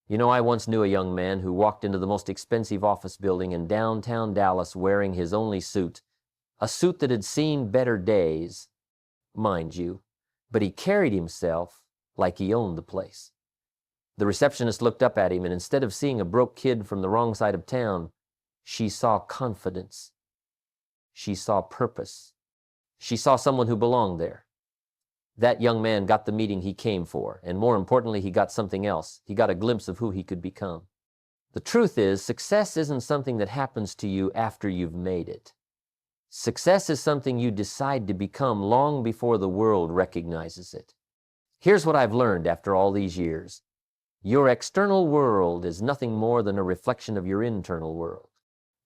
I once knew a young man who walked into the most expensive office building in downtown Dallas wearing his only suit, a suit that had seen better days, mind you, but he carried himself like he owned the place. The receptionist looked up at him, and instead of seeing a broke kid from the wrong side of town, she saw confidence. She saw purpose. She saw someone who belonged there. That young man got the meeting he came for, and more importantly, he got something else. He got a glimpse of who he could become. The truth is, success isn't something that happens to you after you've made it. Success is something you decide to become long before the world recognizes it. Here's what I've learned after all these years. Your external world is nothing more than a reflection of your internal world.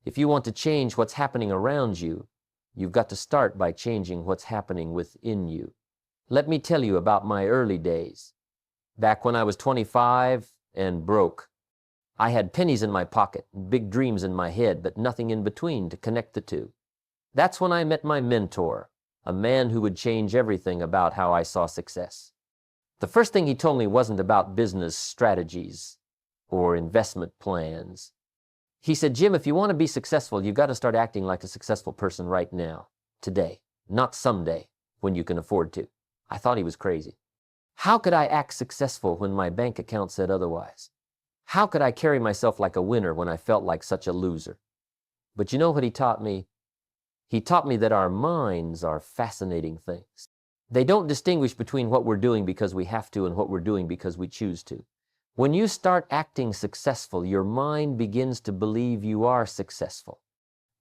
If you want to change what's happening around you, you've got to start by changing what's happening within you. Let me tell you about my early days. Back when I was 25 and broke, I had pennies in my pocket, big dreams in my head, but nothing in between to connect the two. That's when I met my mentor, a man who would change everything about how I saw success. The first thing he told me wasn't about business strategies or investment plans. He said, "Jim, if you want to be successful, you've got to start acting like a successful person right now, today, not someday when you can afford to." I thought he was crazy. How could I act successful when my bank account said otherwise? How could I carry myself like a winner when I felt like such a loser? But you know what he taught me? He taught me that our minds are fascinating things. They don't distinguish between what we're doing because we have to and what we're doing because we choose to. When you start acting successful, your mind begins to believe you are successful.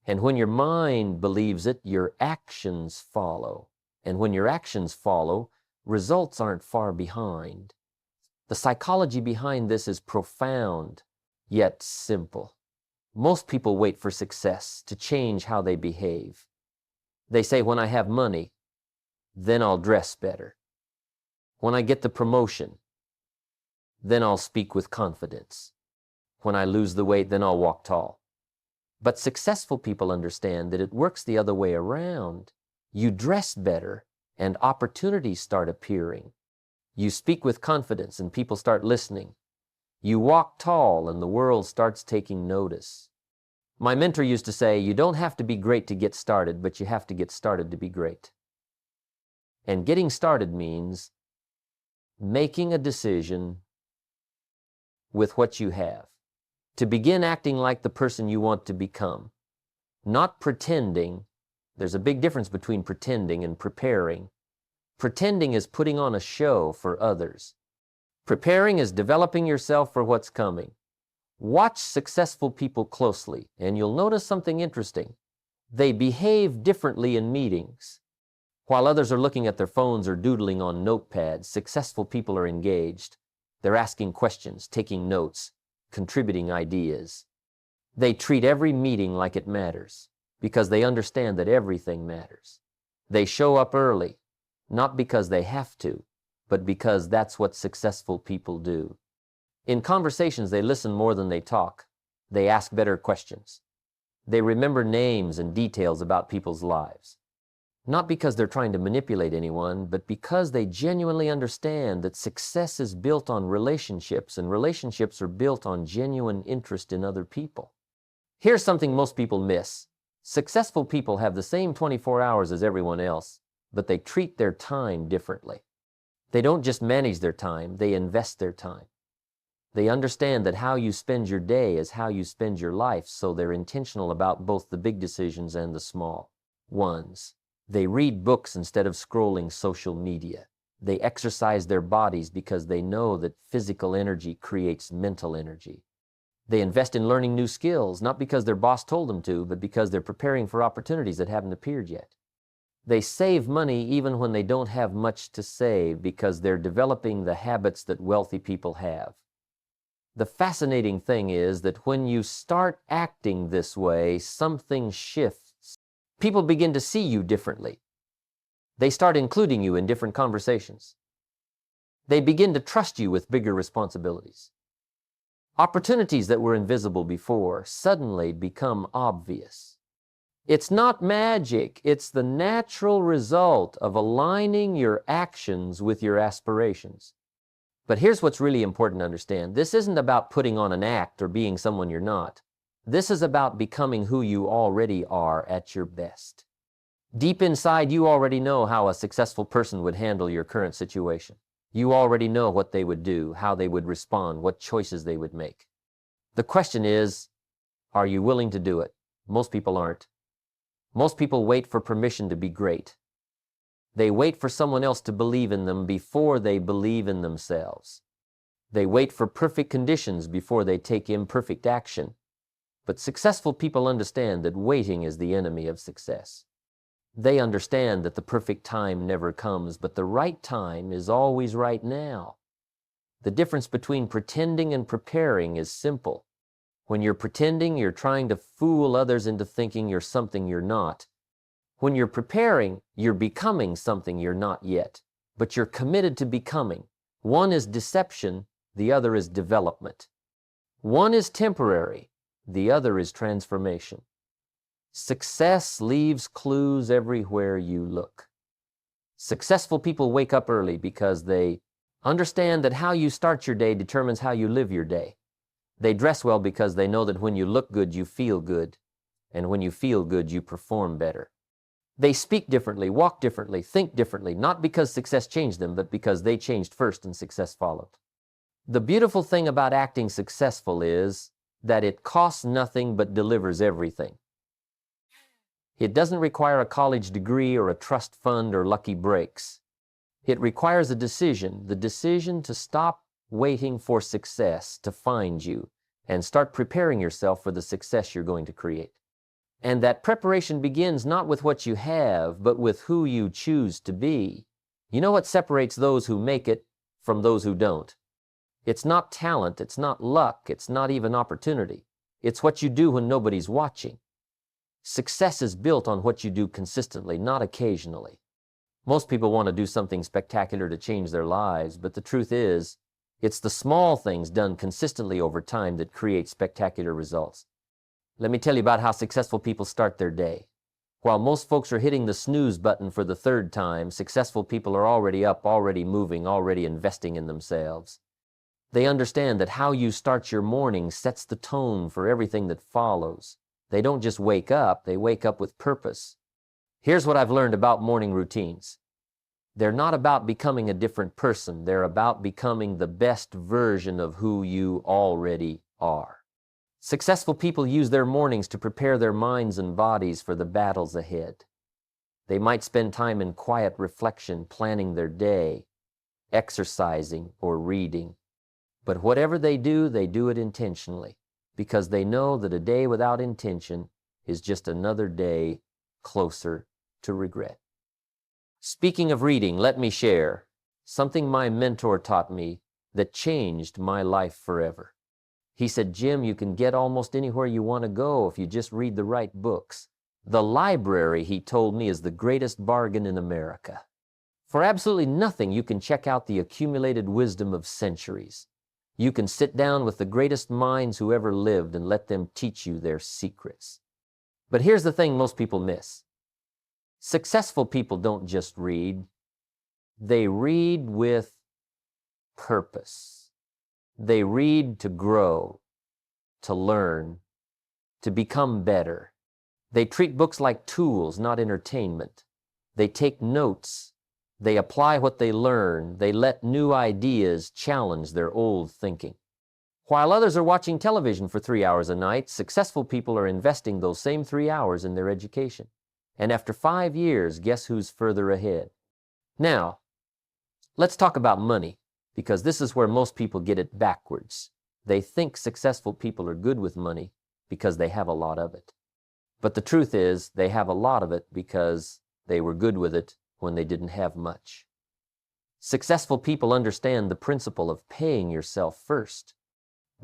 And when your mind believes it, your actions follow. And when your actions follow, results aren't far behind. The psychology behind this is profound, yet simple. Most people wait for success to change how they behave. They say, when I have money, then I'll dress better. When I get the promotion, then I'll speak with confidence. When I lose the weight, then I'll walk tall. But successful people understand that it works the other way around. You dress better, and opportunities start appearing. You speak with confidence, and people start listening. You walk tall, and the world starts taking notice. My mentor used to say, you don't have to be great to get started, but you have to get started to be great. And getting started means making a decision with what you have, to begin acting like the person you want to become, not pretending. There's a big difference between pretending and preparing. Pretending is putting on a show for others. Preparing is developing yourself for what's coming. Watch successful people closely, and you'll notice something interesting. They behave differently in meetings. While others are looking at their phones or doodling on notepads, successful people are engaged. They're asking questions, taking notes, contributing ideas. They treat every meeting like it matters, because they understand that everything matters. They show up early, not because they have to, but because that's what successful people do. In conversations, they listen more than they talk. They ask better questions. They remember names and details about people's lives. Not because they're trying to manipulate anyone, but because they genuinely understand that success is built on relationships, and relationships are built on genuine interest in other people. Here's something most people miss. Successful people have the same 24 hours as everyone else, but they treat their time differently. They don't just manage their time, they invest their time. They understand that how you spend your day is how you spend your life, so they're intentional about both the big decisions and the small ones. They read books instead of scrolling social media. They exercise their bodies because they know that physical energy creates mental energy. They invest in learning new skills, not because their boss told them to, but because they're preparing for opportunities that haven't appeared yet. They save money even when they don't have much to save, because they're developing the habits that wealthy people have. The fascinating thing is that when you start acting this way, something shifts. People begin to see you differently. They start including you in different conversations. They begin to trust you with bigger responsibilities. Opportunities that were invisible before suddenly become obvious. It's not magic, it's the natural result of aligning your actions with your aspirations. But here's what's really important to understand. This isn't about putting on an act or being someone you're not. This is about becoming who you already are at your best. Deep inside, you already know how a successful person would handle your current situation. You already know what they would do, how they would respond, what choices they would make. The question is, are you willing to do it? Most people aren't. Most people wait for permission to be great. They wait for someone else to believe in them before they believe in themselves. They wait for perfect conditions before they take imperfect action. But successful people understand that waiting is the enemy of success. They understand that the perfect time never comes, but the right time is always right now. The difference between pretending and preparing is simple. When you're pretending, you're trying to fool others into thinking you're something you're not. When you're preparing, you're becoming something you're not yet, but you're committed to becoming. One is deception, the other is development. One is temporary, the other is transformation. Success leaves clues everywhere you look. Successful people wake up early because they understand that how you start your day determines how you live your day. They dress well because they know that when you look good, you feel good, and when you feel good, you perform better. They speak differently, walk differently, think differently, not because success changed them, but because they changed first and success followed. The beautiful thing about acting successful is that it costs nothing but delivers everything. It doesn't require a college degree or a trust fund or lucky breaks. It requires a decision, the decision to stop waiting for success to find you and start preparing yourself for the success you're going to create. And that preparation begins not with what you have, but with who you choose to be. You know what separates those who make it from those who don't? It's not talent, it's not luck, it's not even opportunity. It's what you do when nobody's watching. Success is built on what you do consistently, not occasionally. Most people want to do something spectacular to change their lives, but the truth is, it's the small things done consistently over time that create spectacular results. Let me tell you about how successful people start their day. While most folks are hitting the snooze button for the third time, successful people are already up, already moving, already investing in themselves. They understand that how you start your morning sets the tone for everything that follows. They don't just wake up, they wake up with purpose. Here's what I've learned about morning routines. They're not about becoming a different person. They're about becoming the best version of who you already are. Successful people use their mornings to prepare their minds and bodies for the battles ahead. They might spend time in quiet reflection, planning their day, exercising, or reading. But whatever they do it intentionally, because they know that a day without intention is just another day closer to regret. Speaking of reading, let me share something my mentor taught me that changed my life forever. He said, Jim, you can get almost anywhere you want to go if you just read the right books. The library, he told me, is the greatest bargain in America. For absolutely nothing, you can check out the accumulated wisdom of centuries. You can sit down with the greatest minds who ever lived and let them teach you their secrets. But here's the thing most people miss. Successful people don't just read. They read with purpose. They read to grow, to learn, to become better. They treat books like tools, not entertainment. They take notes. They apply what they learn. They let new ideas challenge their old thinking. While others are watching television for 3 hours a night, successful people are investing those same 3 hours in their education. And after 5 years, guess who's further ahead? Now, let's talk about money, because this is where most people get it backwards. They think successful people are good with money because they have a lot of it. But the truth is, they have a lot of it because they were good with it when they didn't have much. Successful people understand the principle of paying yourself first.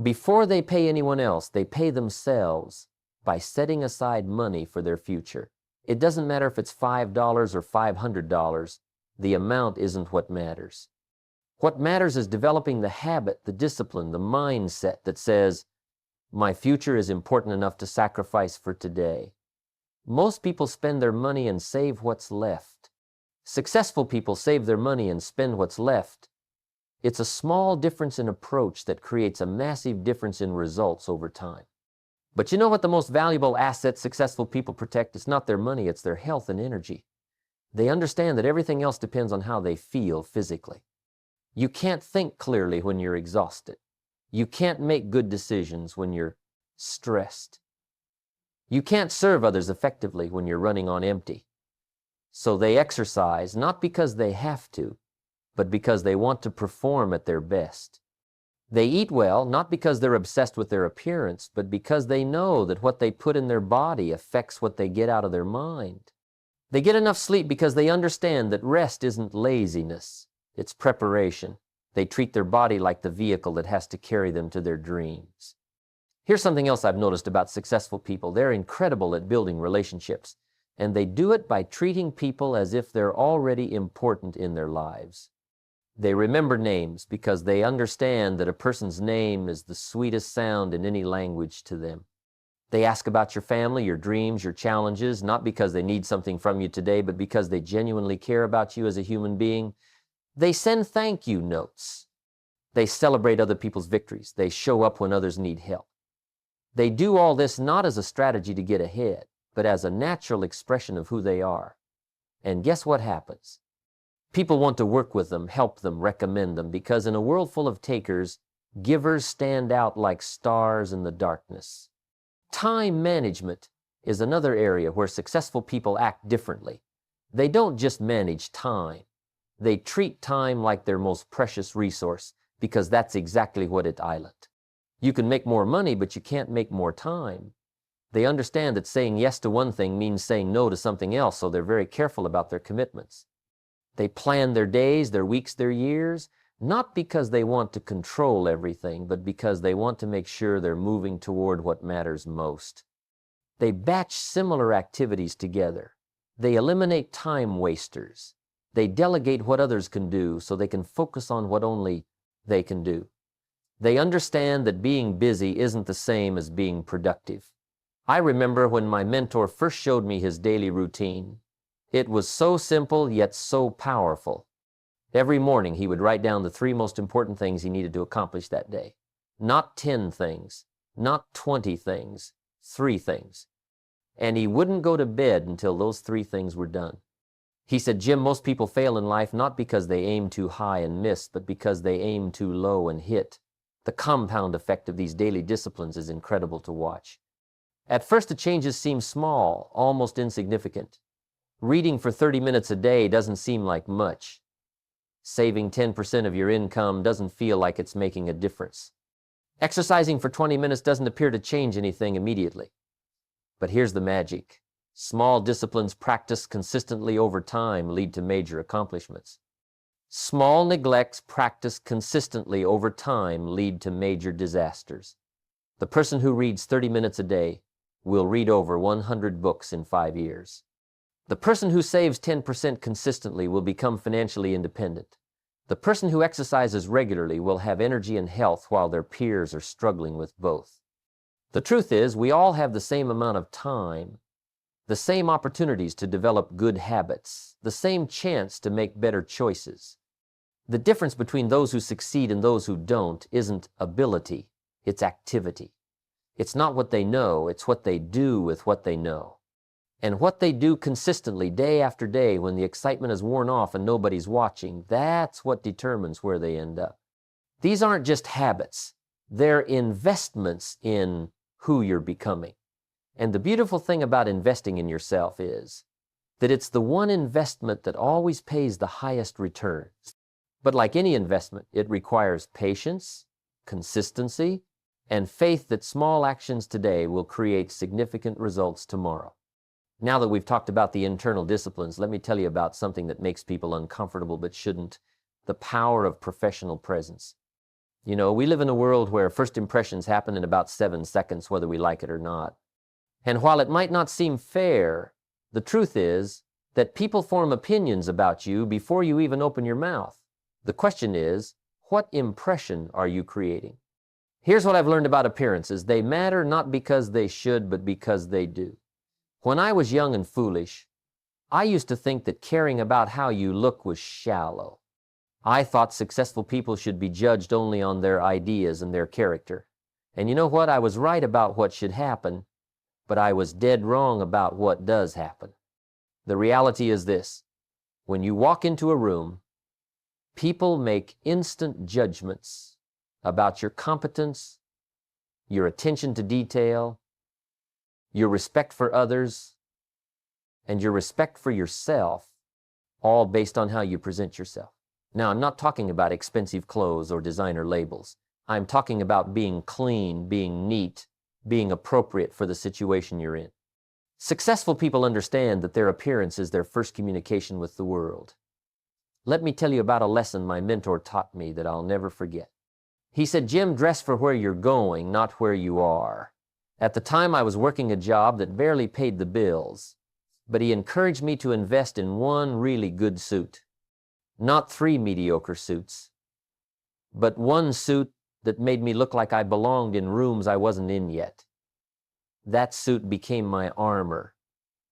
Before they pay anyone else, they pay themselves by setting aside money for their future. It doesn't matter if it's $5 or $500. The amount isn't what matters. What matters is developing the habit, the discipline, the mindset that says, my future is important enough to sacrifice for today. Most people spend their money and save what's left. Successful people save their money and spend what's left, It's a small difference in approach that creates a massive difference in results over time. But you know what the most valuable asset successful people protect? It's not their money, it's their health and energy. They understand that everything else depends on how they feel physically. You can't think clearly when you're exhausted. You can't make good decisions when you're stressed. You can't serve others effectively when you're running on empty. So they exercise not because they have to, but because they want to perform at their best. They eat well not because they're obsessed with their appearance, but because they know that what they put in their body affects what they get out of their mind. They get enough sleep because they understand that rest isn't laziness, it's preparation. They treat their body like the vehicle that has to carry them to their dreams. Here's something else I've noticed about successful people. They're incredible at building relationships, and they do it by treating people as if they're already important in their lives. They remember names because they understand that a person's name is the sweetest sound in any language to them. They ask about your family, your dreams, your challenges, not because they need something from you today, but because they genuinely care about you as a human being. They send thank you notes. They celebrate other people's victories. They show up when others need help. They do all this not as a strategy to get ahead, but as a natural expression of who they are. And guess what happens? People want to work with them, help them, recommend them, because in a world full of takers, givers stand out like stars in the darkness. Time management is another area where successful people act differently. They don't just manage time. They treat time like their most precious resource, because that's exactly what it island. You can make more money, but you can't make more time. They understand that saying yes to one thing means saying no to something else, so they're very careful about their commitments. They plan their days, their weeks, their years, not because they want to control everything, but because they want to make sure they're moving toward what matters most. They batch similar activities together. They eliminate time wasters. They delegate what others can do so they can focus on what only they can do. They understand that being busy isn't the same as being productive. I remember when my mentor first showed me his daily routine. It was so simple yet so powerful. Every morning he would write down the 3 most important things he needed to accomplish that day. Not 10 things, not 20 things, 3 things. And he wouldn't go to bed until those 3 things were done. He said, Jim, most people fail in life not because they aim too high and miss, but because they aim too low and hit. The compound effect of these daily disciplines is incredible to watch. At first the changes seem small, almost insignificant. Reading for 30 minutes a day doesn't seem like much. Saving 10% of your income doesn't feel like it's making a difference. Exercising for 20 minutes doesn't appear to change anything immediately. But here's the magic. Small disciplines practiced consistently over time lead to major accomplishments. Small neglects practiced consistently over time lead to major disasters. The person who reads 30 minutes a day will read over 100 books in 5 years. The person who saves 10% consistently will become financially independent. The person who exercises regularly will have energy and health while their peers are struggling with both. The truth is, we all have the same amount of time, the same opportunities to develop good habits, the same chance to make better choices. The difference between those who succeed and those who don't isn't ability, it's activity. It's not what they know, it's what they do with what they know. And what they do consistently, day after day, when the excitement is worn off and nobody's watching, that's what determines where they end up. These aren't just habits. They're investments in who you're becoming. And the beautiful thing about investing in yourself is that it's the one investment that always pays the highest returns. But like any investment, it requires patience, consistency, and faith that small actions today will create significant results tomorrow. Now that we've talked about the internal disciplines, let me tell you about something that makes people uncomfortable but shouldn't: the power of professional presence. You know, we live in a world where first impressions happen in about 7 seconds, whether we like it or not. And while it might not seem fair, the truth is that people form opinions about you before you even open your mouth. The question is, what impression are you creating? Here's what I've learned about appearances. They matter not because they should, but because they do. When I was young and foolish, I used to think that caring about how you look was shallow. I thought successful people should be judged only on their ideas and their character. And you know what? I was right about what should happen, but I was dead wrong about what does happen. The reality is this: when you walk into a room, people make instant judgments about your competence, your attention to detail, your respect for others, and your respect for yourself, all based on how you present yourself. Now, I'm not talking about expensive clothes or designer labels. I'm talking about being clean, being neat, being appropriate for the situation you're in. Successful people understand that their appearance is their first communication with the world. Let me tell you about a lesson my mentor taught me that I'll never forget. He said, "Jim, dress for where you're going, not where you are." At the time, I was working a job that barely paid the bills, but he encouraged me to invest in one really good suit. Not 3 mediocre suits, but one suit that made me look like I belonged in rooms I wasn't in yet. That suit became my armor,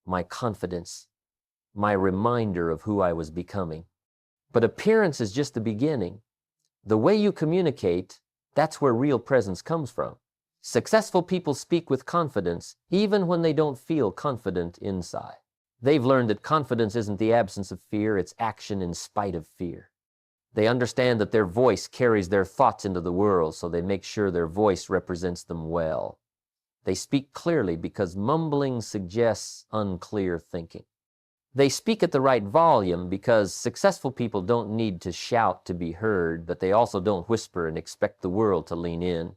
my confidence, my reminder of who I was becoming. But appearance is just the beginning. The way you communicate, that's where real presence comes from. Successful people speak with confidence, even when they don't feel confident inside. They've learned that confidence isn't the absence of fear, it's action in spite of fear. They understand that their voice carries their thoughts into the world, so they make sure their voice represents them well. They speak clearly because mumbling suggests unclear thinking. They speak at the right volume because successful people don't need to shout to be heard, but they also don't whisper and expect the world to lean in.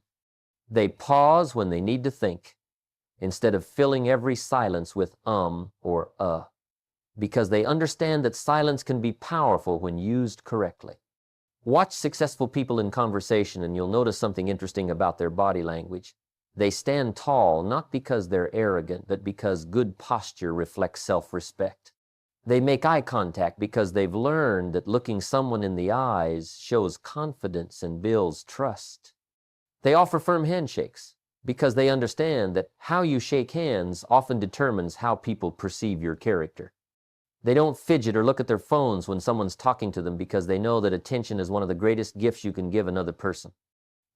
They pause when they need to think, instead of filling every silence with or because they understand that silence can be powerful when used correctly. Watch successful people in conversation and you'll notice something interesting about their body language. They stand tall not because they're arrogant, but because good posture reflects self-respect. They make eye contact because they've learned that looking someone in the eyes shows confidence and builds trust. They offer firm handshakes because they understand that how you shake hands often determines how people perceive your character. They don't fidget or look at their phones when someone's talking to them because they know that attention is one of the greatest gifts you can give another person.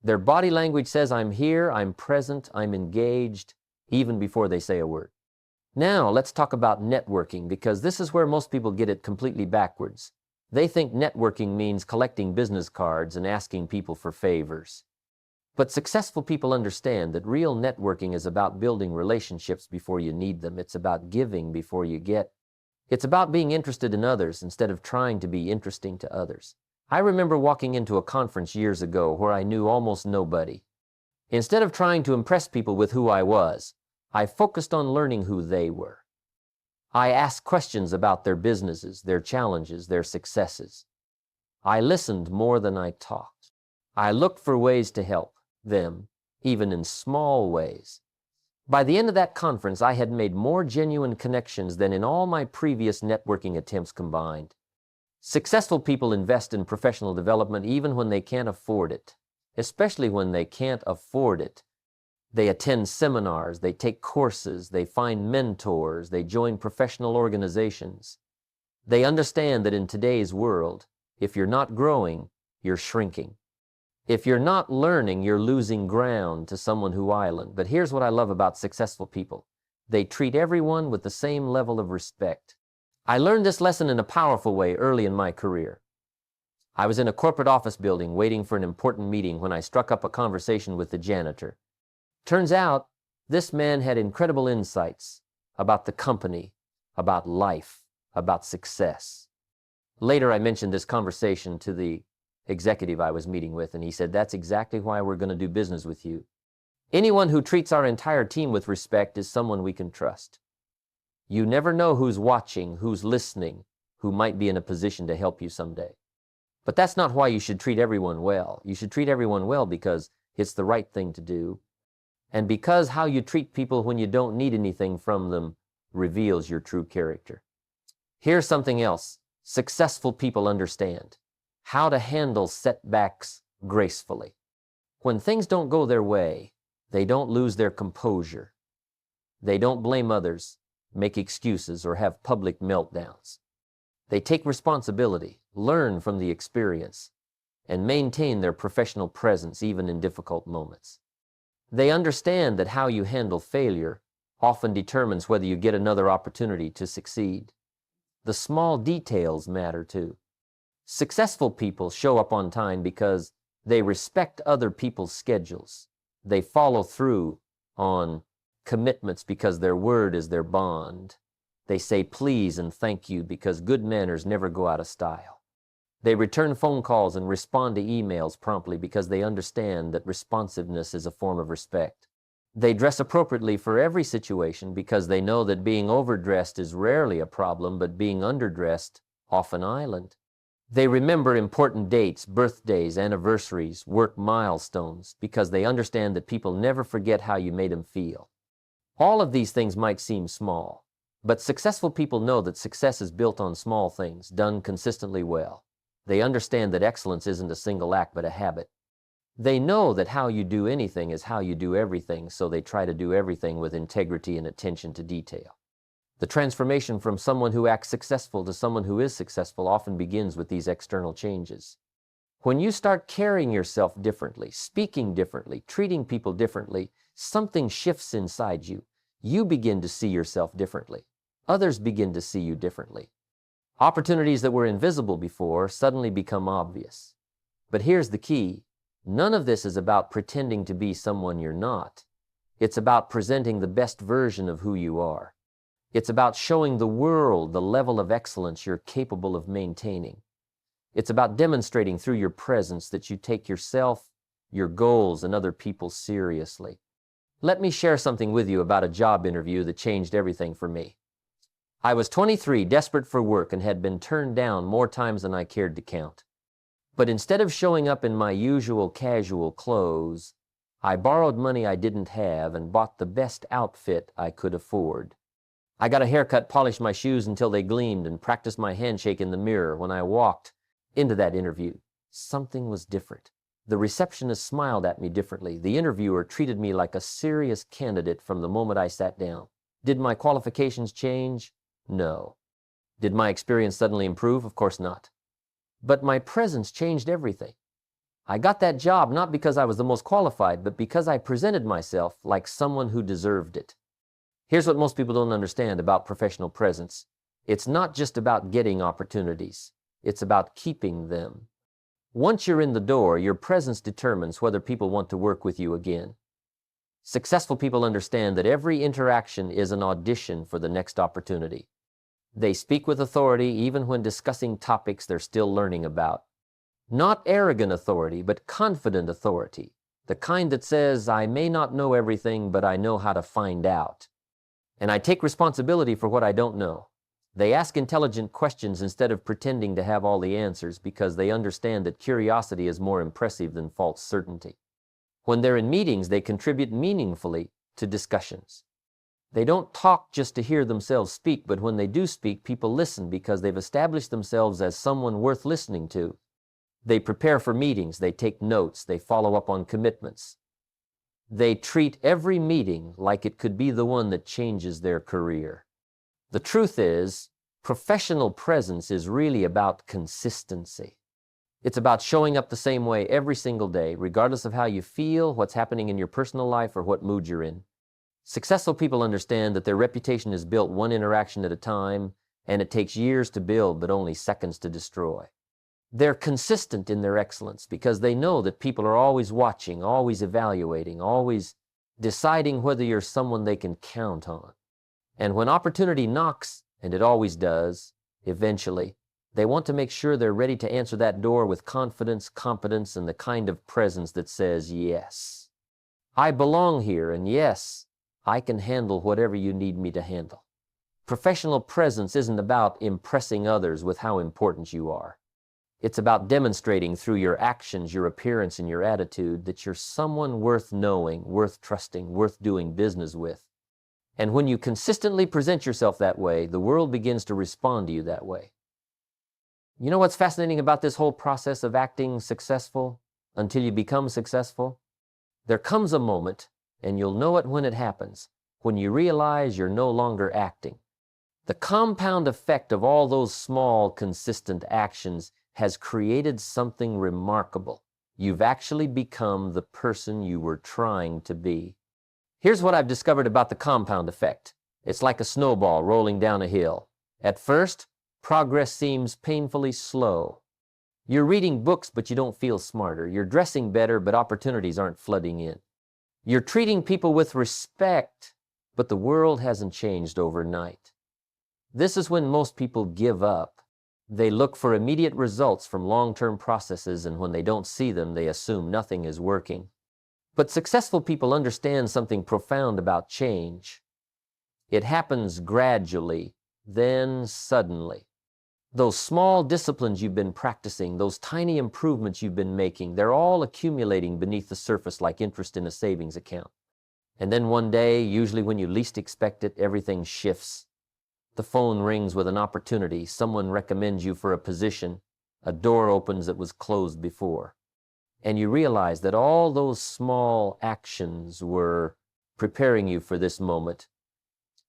Their body language says, "I'm here, I'm present, I'm engaged," even before they say a word. Now, let's talk about networking, because this is where most people get it completely backwards. They think networking means collecting business cards and asking people for favors. But successful people understand that real networking is about building relationships before you need them. It's about giving before you get. It's about being interested in others instead of trying to be interesting to others. I remember walking into a conference years ago where I knew almost nobody. Instead of trying to impress people with who I was, I focused on learning who they were. I asked questions about their businesses, their challenges, their successes. I listened more than I talked. I looked for ways to help them, even in small ways. By the end of that conference, I had made more genuine connections than in all my previous networking attempts combined. Successful people invest in professional development even when they can't afford it, especially when they can't afford it. They attend seminars, they take courses, they find mentors, they join professional organizations. They understand that in today's world, if you're not growing, you're shrinking. If you're not learning, you're losing ground to someone who island. But here's what I love about successful people. They treat everyone with the same level of respect. I learned this lesson in a powerful way early in my career. I was in a corporate office building waiting for an important meeting when I struck up a conversation with the janitor. Turns out, this man had incredible insights about the company, about life, about success. Later, I mentioned this conversation to the executive I was meeting with, and he said, "That's exactly why we're going to do business with you. Anyone who treats our entire team with respect is someone we can trust. You never know who's watching, who's listening, who might be in a position to help you someday. But that's not why you should treat everyone well. You should treat everyone well because it's the right thing to do, and because how you treat people when you don't need anything from them reveals your true character." Here's something else successful people understand: how to handle setbacks gracefully. When things don't go their way, they don't lose their composure. They don't blame others, make excuses, or have public meltdowns. They take responsibility, learn from the experience, and maintain their professional presence even in difficult moments. They understand that how you handle failure often determines whether you get another opportunity to succeed. The small details matter too. Successful people show up on time because they respect other people's schedules. They follow through on commitments because their word is their bond. They say please and thank you because good manners never go out of style. They return phone calls and respond to emails promptly because they understand that responsiveness is a form of respect. They dress appropriately for every situation because they know that being overdressed is rarely a problem, but being underdressed often island. They remember important dates, birthdays, anniversaries, work milestones, because they understand that people never forget how you made them feel. All of these things might seem small, but successful people know that success is built on small things, done consistently well. They understand that excellence isn't a single act, but a habit. They know that how you do anything is how you do everything, so they try to do everything with integrity and attention to detail. The transformation from someone who acts successful to someone who is successful often begins with these external changes. When you start carrying yourself differently, speaking differently, treating people differently, something shifts inside you. You begin to see yourself differently. Others begin to see you differently. Opportunities that were invisible before suddenly become obvious. But here's the key. None of this is about pretending to be someone you're not. It's about presenting the best version of who you are. It's about showing the world the level of excellence you're capable of maintaining. It's about demonstrating through your presence that you take yourself, your goals, and other people seriously. Let me share something with you about a job interview that changed everything for me. I was 23, desperate for work, and had been turned down more times than I cared to count. But instead of showing up in my usual casual clothes, I borrowed money I didn't have and bought the best outfit I could afford. I got a haircut, polished my shoes until they gleamed, and practiced my handshake in the mirror. When I walked into that interview, something was different. The receptionist smiled at me differently. The interviewer treated me like a serious candidate from the moment I sat down. Did my qualifications change? No. Did my experience suddenly improve? Of course not. But my presence changed everything. I got that job not because I was the most qualified, but because I presented myself like someone who deserved it. Here's what most people don't understand about professional presence. It's not just about getting opportunities. It's about keeping them. Once you're in the door, your presence determines whether people want to work with you again. Successful people understand that every interaction is an audition for the next opportunity. They speak with authority even when discussing topics they're still learning about. Not arrogant authority, but confident authority. The kind that says, I may not know everything, but I know how to find out. And I take responsibility for what I don't know. They ask intelligent questions instead of pretending to have all the answers because they understand that curiosity is more impressive than false certainty. When they're in meetings, they contribute meaningfully to discussions. They don't talk just to hear themselves speak, but when they do speak, people listen because they've established themselves as someone worth listening to. They prepare for meetings, they take notes, they follow up on commitments. They treat every meeting like it could be the one that changes their career. The truth is, professional presence is really about consistency. It's about showing up the same way every single day, regardless of how you feel, what's happening in your personal life, or what mood you're in. Successful people understand that their reputation is built one interaction at a time, and it takes years to build, but only seconds to destroy. They're consistent in their excellence because they know that people are always watching, always evaluating, always deciding whether you're someone they can count on. And when opportunity knocks, and it always does, eventually, they want to make sure they're ready to answer that door with confidence, competence, and the kind of presence that says, yes, I belong here, and yes, I can handle whatever you need me to handle. Professional presence isn't about impressing others with how important you are. It's about demonstrating through your actions, your appearance, and your attitude that you're someone worth knowing, worth trusting, worth doing business with. And when you consistently present yourself that way, the world begins to respond to you that way. You know what's fascinating about this whole process of acting successful until you become successful? There comes a moment, and you'll know it when it happens, when you realize you're no longer acting. The compound effect of all those small, consistent actions has created something remarkable. You've actually become the person you were trying to be. Here's what I've discovered about the compound effect. It's like a snowball rolling down a hill. At first, progress seems painfully slow. You're reading books, but you don't feel smarter. You're dressing better, but opportunities aren't flooding in. You're treating people with respect, but the world hasn't changed overnight. This is when most people give up. They look for immediate results from long-term processes, and when they don't see them, they assume nothing is working. But successful people understand something profound about change. It happens gradually, then suddenly. Those small disciplines you've been practicing, those tiny improvements you've been making, they're all accumulating beneath the surface like interest in a savings account. And then one day, usually when you least expect it, everything shifts. The phone rings with an opportunity. Someone recommends you for a position. A door opens that was closed before. And you realize that all those small actions were preparing you for this moment.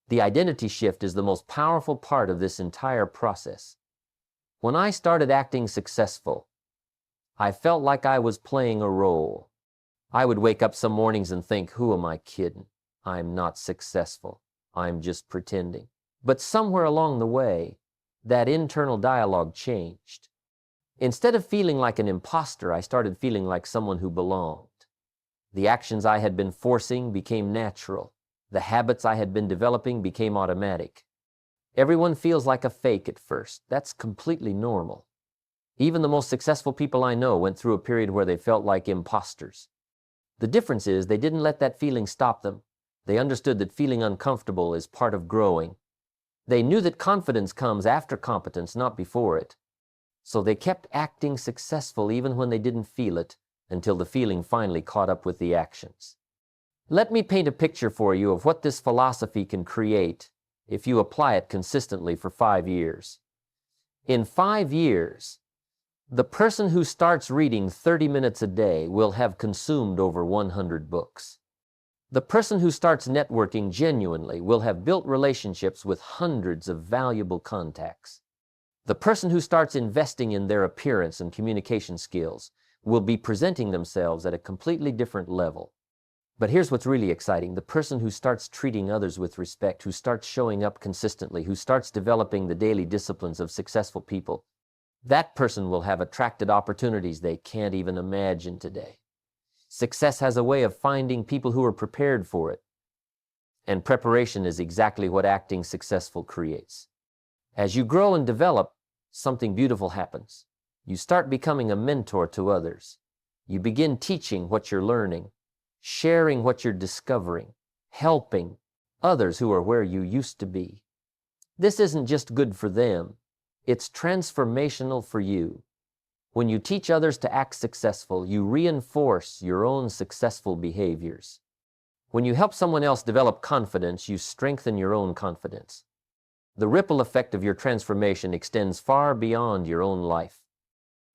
The identity shift is the most powerful part of this entire process. When I started acting successful, I felt like I was playing a role. I would wake up some mornings and think, who am I kidding? I'm not successful. I'm just pretending. But somewhere along the way, that internal dialogue changed. Instead of feeling like an impostor, I started feeling like someone who belonged. The actions I had been forcing became natural. The habits I had been developing became automatic. Everyone feels like a fake at first. That's completely normal. Even the most successful people I know went through a period where they felt like imposters. The difference is they didn't let that feeling stop them. They understood that feeling uncomfortable is part of growing. They knew that confidence comes after competence, not before it. So they kept acting successful even when they didn't feel it, until the feeling finally caught up with the actions. Let me paint a picture for you of what this philosophy can create if you apply it consistently for 5 years. In 5 years, the person who starts reading 30 minutes a day will have consumed over 100 books. The person who starts networking genuinely will have built relationships with hundreds of valuable contacts. The person who starts investing in their appearance and communication skills will be presenting themselves at a completely different level. But here's what's really exciting. The person who starts treating others with respect, who starts showing up consistently, who starts developing the daily disciplines of successful people, that person will have attracted opportunities they can't even imagine today. Success has a way of finding people who are prepared for it. And preparation is exactly what acting successful creates. As you grow and develop, something beautiful happens. You start becoming a mentor to others. You begin teaching what you're learning, sharing what you're discovering, helping others who are where you used to be. This isn't just good for them, it's transformational for you. When you teach others to act successful, you reinforce your own successful behaviors. When you help someone else develop confidence, you strengthen your own confidence. The ripple effect of your transformation extends far beyond your own life.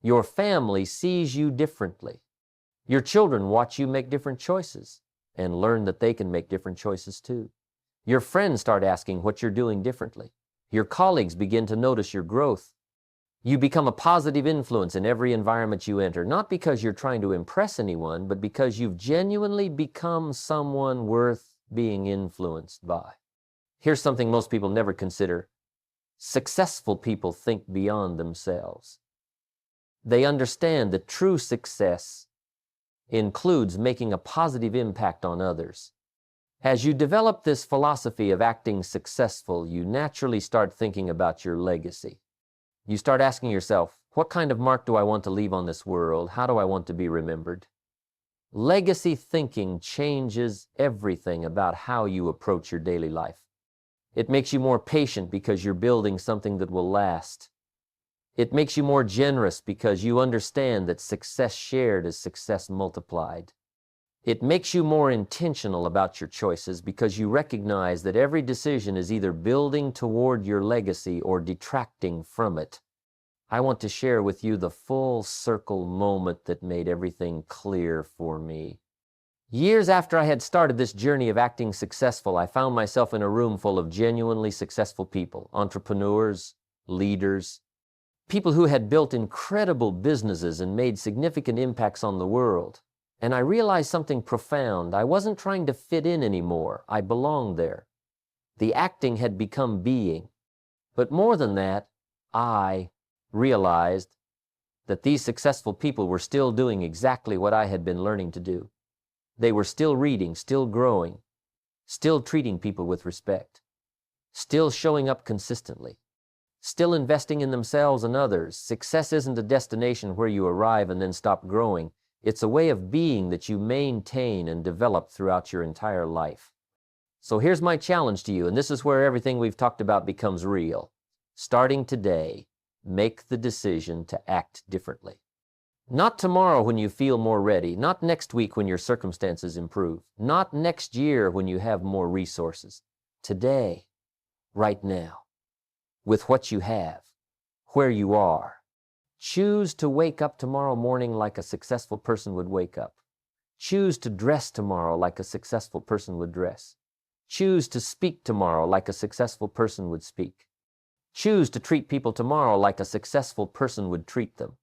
Your family sees you differently. Your children watch you make different choices and learn that they can make different choices too. Your friends start asking what you're doing differently. Your colleagues begin to notice your growth. You become a positive influence in every environment you enter, not because you're trying to impress anyone, but because you've genuinely become someone worth being influenced by. Here's something most people never consider. Successful people think beyond themselves. They understand that true success includes making a positive impact on others. As you develop this philosophy of acting successful, you naturally start thinking about your legacy. You start asking yourself, what kind of mark do I want to leave on this world? How do I want to be remembered? Legacy thinking changes everything about how you approach your daily life. It makes you more patient because you're building something that will last. It makes you more generous because you understand that success shared is success multiplied. It makes you more intentional about your choices because you recognize that every decision is either building toward your legacy or detracting from it. I want to share with you the full circle moment that made everything clear for me. Years after I had started this journey of acting successful, I found myself in a room full of genuinely successful people, entrepreneurs, leaders, people who had built incredible businesses and made significant impacts on the world. And I realized something profound. I wasn't trying to fit in anymore. I belonged there. The acting had become being. But more than that, I realized that these successful people were still doing exactly what I had been learning to do. They were still reading, still growing, still treating people with respect, still showing up consistently, still investing in themselves and others. Success isn't a destination where you arrive and then stop growing. It's a way of being that you maintain and develop throughout your entire life. So here's my challenge to you, and this is where everything we've talked about becomes real. Starting today, make the decision to act differently. Not tomorrow when you feel more ready, not next week when your circumstances improve, not next year when you have more resources. Today, right now, with what you have, where you are. Choose to wake up tomorrow morning like a successful person would wake up. Choose to dress tomorrow like a successful person would dress. Choose to speak tomorrow like a successful person would speak. Choose to treat people tomorrow like a successful person would treat them.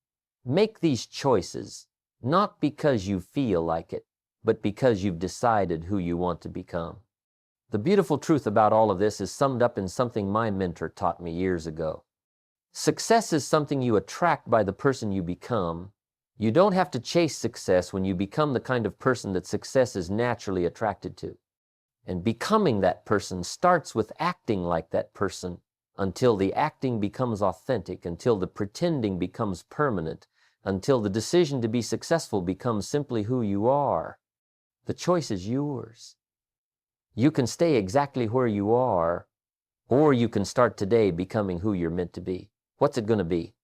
Make these choices, not because you feel like it, but because you've decided who you want to become. The beautiful truth about all of this is summed up in something my mentor taught me years ago. Success is something you attract by the person you become. You don't have to chase success when you become the kind of person that success is naturally attracted to. And becoming that person starts with acting like that person until the acting becomes authentic, until the pretending becomes permanent, until the decision to be successful becomes simply who you are. The choice is yours. You can stay exactly where you are, or you can start today becoming who you're meant to be. What's it going to be?